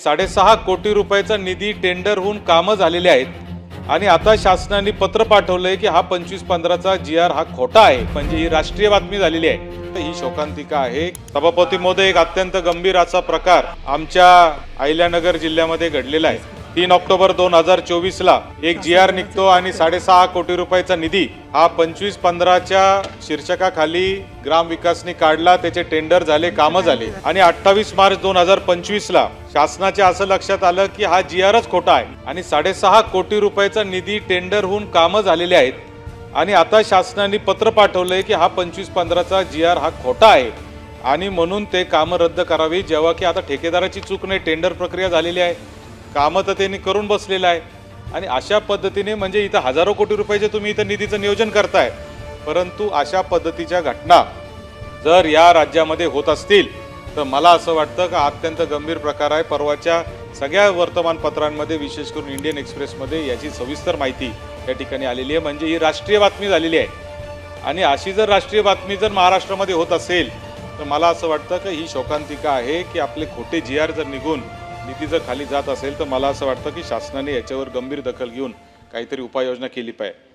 6.5 कोटी रुपयाचा निधी टेंडर होऊन कामं झालेले आहेत आणि आता शासनाने पत्र पाठवलंय की हा 25-15चा GR हा खोटा आहे। म्हणजे ही राष्ट्रीय बातमी झालेली आहे। ही शोकांतिका आहे। सभापती महोदय, एक अत्यंत गंभीर असा प्रकार आमच्या अहिल्यानगर जिल्ह्यामध्ये घडलेला आहे। 3 ऑक्टोबर 2024 ला एक GR निघतो आणि 6.5 कोटी रुपयाचा निधी हा 25-15च्या शीर्षकाखाली ग्राम विकासनी काढला, त्याचे टेंडर झाले, कामं झाले आणि 28 मार्च 2025 ला शासनाच्या असं लक्षात आलं की हा GRच खोटा आहे आणि 6.5 कोटी रुपयाचा निधी टेंडर होऊन कामं झालेले आहेत आणि आता शासनाने पत्र पाठवलंय की हा 25-15चा GR हा खोटा आहे आणि म्हणून ते कामं रद्द करावी। जेव्हा की आता ठेकेदाराची चूक नाही, टेंडर प्रक्रिया झालेली आहे, कामं तर त्यांनी करून बसलेलं आहे आणि अशा पद्धतीने म्हणजे इथं हजारो कोटी रुपयाचे तुम्ही इथं निधीचं नियोजन करताय, परंतु अशा पद्धतीच्या घटना जर या राज्यामध्ये होत असतील तर मला असं वाटतं की अत्यंत गंभीर प्रकार आहे। परवाच्या सगळ्या वर्तमानपत्रांमध्ये, विशेष करून इंडियन एक्सप्रेसमध्ये याची सविस्तर माहिती या ठिकाणी आलेली आहे। म्हणजे ही राष्ट्रीय बातमी झालेली आहे आणि अशी जर राष्ट्रीय बातमी जर महाराष्ट्रामध्ये होत असेल तर मला असं वाटतं की ही शोकांतिका आहे की आपले खोटे GR जर निघून निधी जर खाली जात असेल तर मला असं वाटतं की शासनाने याच्यावर गंभीर दखल घेऊन काहीतरी उपाययोजना केली पाहिजे।